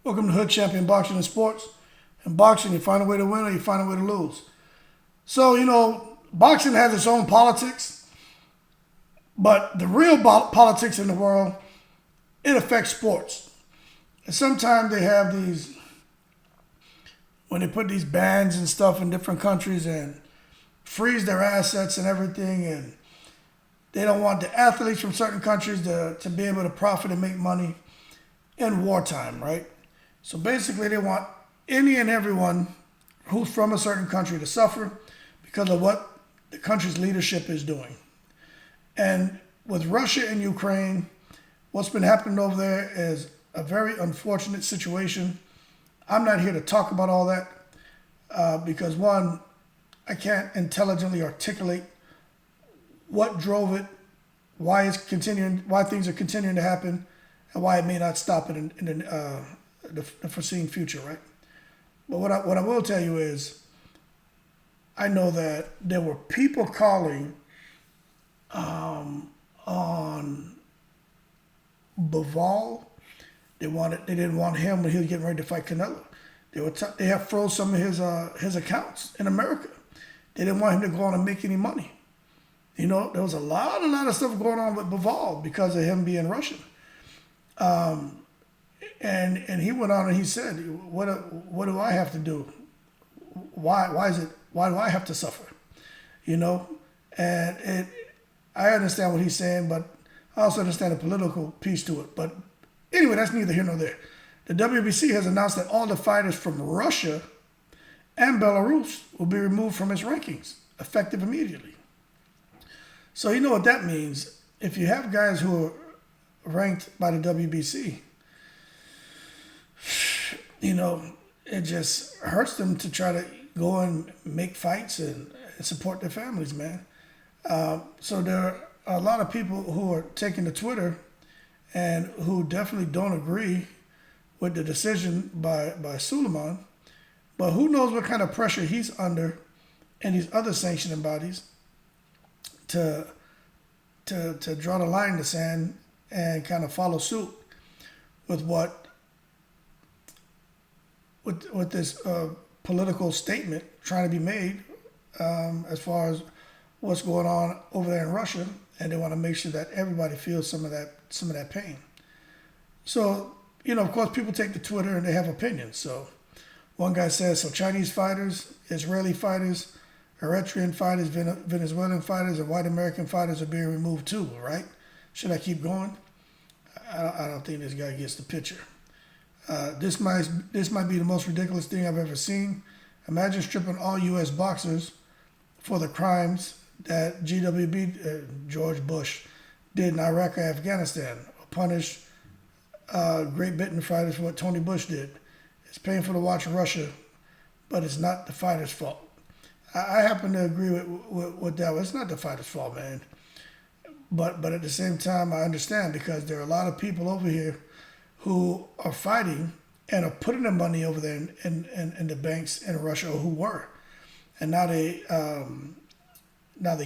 Welcome to Hood Champion Boxing and Sports. In boxing, you find a way to win or you find a way to lose. So, boxing has its own politics, but the real politics in the world, it affects sports. And sometimes they have these, when they put these bans and stuff in different countries and freeze their assets and everything, and they don't want the athletes from certain countries to be able to profit and make money in wartime, right? So basically they want any and everyone who's from a certain country to suffer because of what the country's leadership is doing. And with Russia and Ukraine, what's been happening over there is a very unfortunate situation. I'm not here to talk about all that because one, I can't intelligently articulate what drove it, why it's continuing, why things are continuing to happen, and why it may not stop it in the foreseen future, right? But what I will tell you is, I know that there were people calling on Bivol. They didn't want him when he was getting ready to fight Canelo. They have froze some of his accounts in America. They didn't want him to go on and make any money. There was a lot of stuff going on with Bivol because of him being Russian. And he went on and he said, "What do I have to do? Why do I have to suffer?" And I understand what he's saying, but I also understand the political piece to it. But anyway, that's neither here nor there. The WBC has announced that all the fighters from Russia and Belarus will be removed from its rankings, effective immediately. So you know what that means. If you have guys who are ranked by the WBC, it just hurts them to try to go and make fights and support their families, man. So there are a lot of people who are taking to Twitter and who definitely don't agree with the decision by Suleiman. But who knows what kind of pressure he's under and these other sanctioning bodies to draw the line in the sand and kind of follow suit with this political statement trying to be made as far as what's going on over there in Russia, and they want to make sure that everybody feels some of that pain. So, of course, people take to Twitter and they have opinions. So one guy says, so Chinese fighters, Israeli fighters, Eritrean fighters, Venezuelan fighters, and white American fighters are being removed too, right? Should I keep going? I don't think this guy gets the picture. This might be the most ridiculous thing I've ever seen. Imagine stripping all U.S. boxers for the crimes that GWB, George Bush, did in Iraq or Afghanistan, or punish Great Britain fighters for what Tony Bush did. It's painful to watch Russia, but it's not the fighters' fault. I happen to agree with that. It's not the fighters' fault, man. But at the same time, I understand because there are a lot of people over here who are fighting and are putting their money over there in the banks in Russia, or who were, and now they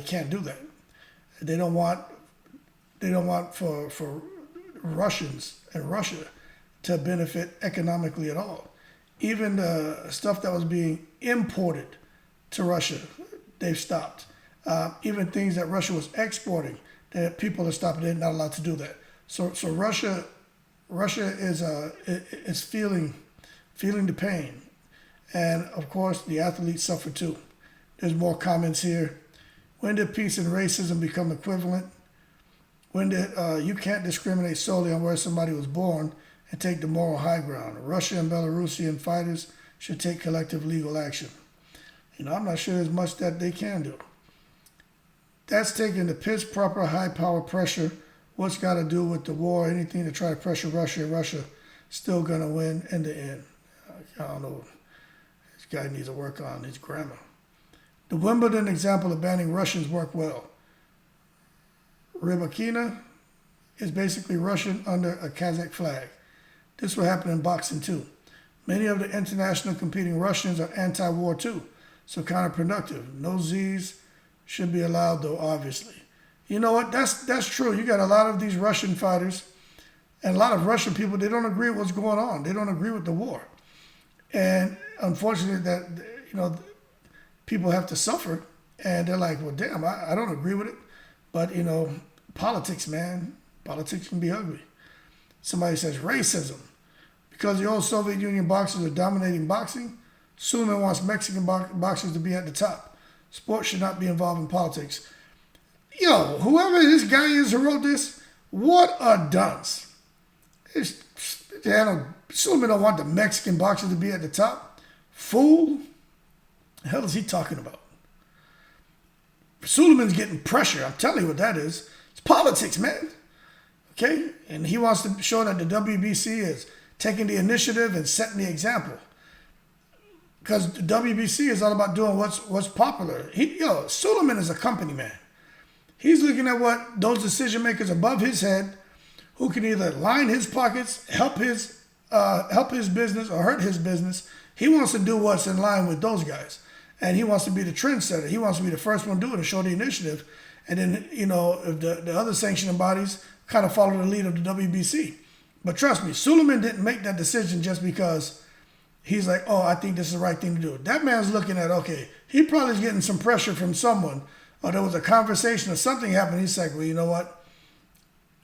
can't do that. They don't want for Russians and Russia to benefit economically at all. Even the stuff that was being imported to Russia, they've stopped. Even things that Russia was exporting, that people are stopping. They're not allowed to do that. So Russia is feeling the pain, and of course the athletes suffer too. There's more comments here. When did peace and racism become equivalent? When did you can't discriminate solely on where somebody was born and take the moral high ground? Russia and Belarusian fighters should take collective legal action. I'm not sure there's much that they can do. That's taking the pitch proper high power pressure. What's got to do with the war? Anything to try to pressure Russia, and Russia still going to win in the end. I don't know. This guy needs to work on his grammar. The Wimbledon example of banning Russians worked well. Rybakina is basically Russian under a Kazakh flag. This will happen in boxing too. Many of the international competing Russians are anti-war too, so counterproductive. No Z's should be allowed though, obviously. You know what? That's true. You got a lot of these Russian fighters And a lot of Russian people, they don't agree with what's going on. They don't agree with the war. And unfortunately, that, people have to suffer. And they're like, well, damn, I don't agree with it. But, politics, man, politics can be ugly. Somebody says racism. Because the old Soviet Union boxers are dominating boxing, Suleiman wants Mexican boxers to be at the top. Sports should not be involved in politics. Yo, whoever this guy is who wrote this, what a dunce. Suleiman don't want the Mexican boxers to be at the top. Fool. The hell is he talking about? Suleiman's getting pressure. I'm telling you what that is. It's politics, man. Okay? And he wants to show that the WBC is taking the initiative and setting the example. Because the WBC is all about doing what's popular. Suleiman is a company man. He's looking at what those decision makers above his head, who can either line his pockets, help his business, or hurt his business. He wants to do what's in line with those guys. And he wants to be the trendsetter. He wants to be the first one to do it and show the initiative. And then, if the other sanctioning bodies kind of follow the lead of the WBC. But trust me, Suleiman didn't make that decision just because he's like, oh, I think this is the right thing to do. That man's looking at, okay, he probably is getting some pressure from someone, or there was a conversation or something happened. He's like, well, you know what?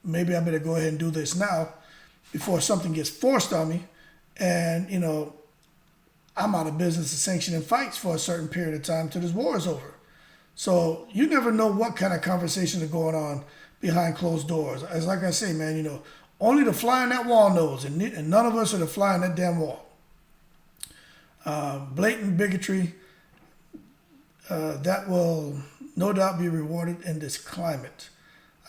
Maybe I better go ahead and do this now before something gets forced on me. And, I'm out of business of sanctioning fights for a certain period of time till this war is over. So you never know what kind of conversations are going on behind closed doors. As like I say, man, only the fly on that wall knows, and none of us are the fly on that damn wall. Blatant bigotry, that will no doubt be rewarded in this climate.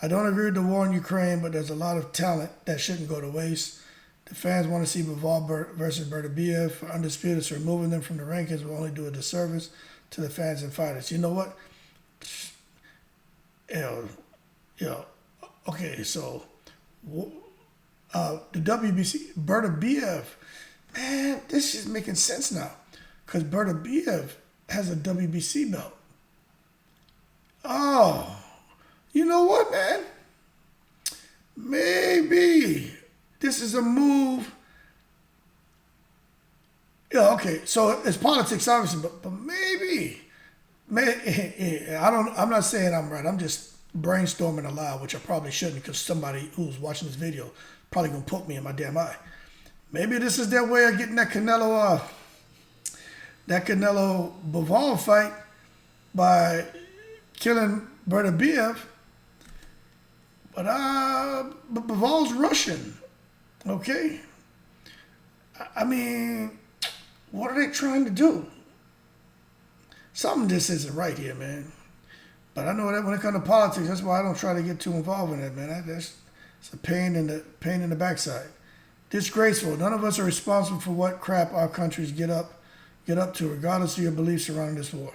I don't agree with the war in Ukraine, but there's a lot of talent that shouldn't go to waste. The fans want to see Bivol versus Beterbiev. For undisputed, so removing them from the rankings will only do a disservice to the fans and fighters. You know what? Okay, so the WBC, Beterbiev, man, this is making sense now. Because Beterbiev has a WBC belt. Oh, you know what, man? Maybe this is a move. Okay, so it's politics, obviously, but maybe. I'm not saying I'm right. I'm just brainstorming aloud, which I probably shouldn't, because somebody who's watching this video probably gonna poke me in my damn eye. Maybe this is their way of getting that Canelo Bivol fight by killing Beterbiev. But Bivol's Russian. Okay? I mean, what are they trying to do? Something just isn't right here, man. But I know that when it comes to politics, that's why I don't try to get too involved in it, man. It's a pain in the backside. Disgraceful. None of us are responsible for what crap our countries get up to, regardless of your beliefs surrounding this war.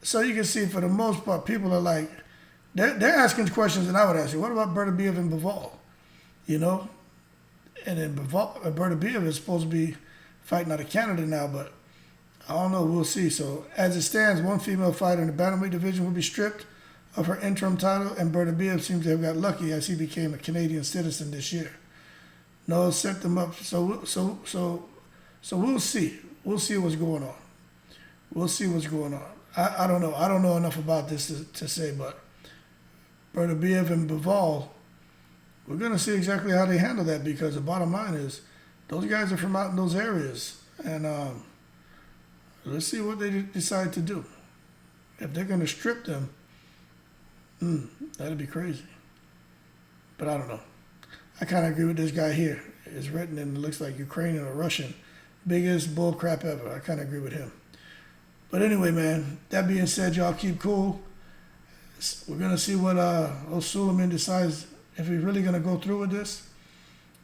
So you can see, for the most part, people are like, they're asking questions that I would ask you. What about Beterbiev and Bivol? And then Beterbiev is supposed to be fighting out of Canada now, but I don't know. We'll see. So as it stands, one female fighter in the bantamweight division will be stripped of her interim title, and Beterbiev seems to have got lucky as he became a Canadian citizen this year. No, set them up. So we'll see. We'll see what's going on. We'll see what's going on. I don't know. I don't know enough about this to say, but Beterbiev and Bivol, we're going to see exactly how they handle that, because the bottom line is those guys are from out in those areas. And let's see what they decide to do. If they're going to strip them, that'd be crazy. But I don't know. I kind of agree with this guy here. It's written and it looks like Ukrainian or Russian. Biggest bull crap ever. I kind of agree with him. But anyway, man, that being said, y'all keep cool. We're going to see what Suleiman decides, if he's really going to go through with this.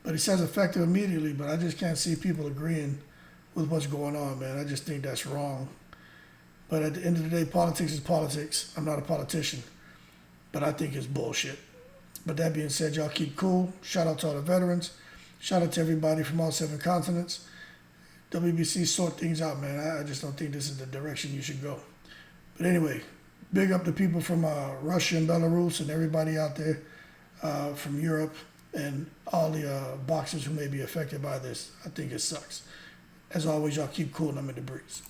But he says effective immediately, but I just can't see people agreeing with what's going on, man. I just think that's wrong. But at the end of the day, politics is politics. I'm not a politician, but I think it's bullshit. But that being said, y'all keep cool. Shout out to all the veterans. Shout out to everybody from all 7 continents. WBC, sort things out, man. I just don't think this is the direction you should go. But anyway, big up the people from Russia and Belarus and everybody out there from Europe. and all the boxers who may be affected by this. I think it sucks. As always, y'all keep cool and I'm in the breeze.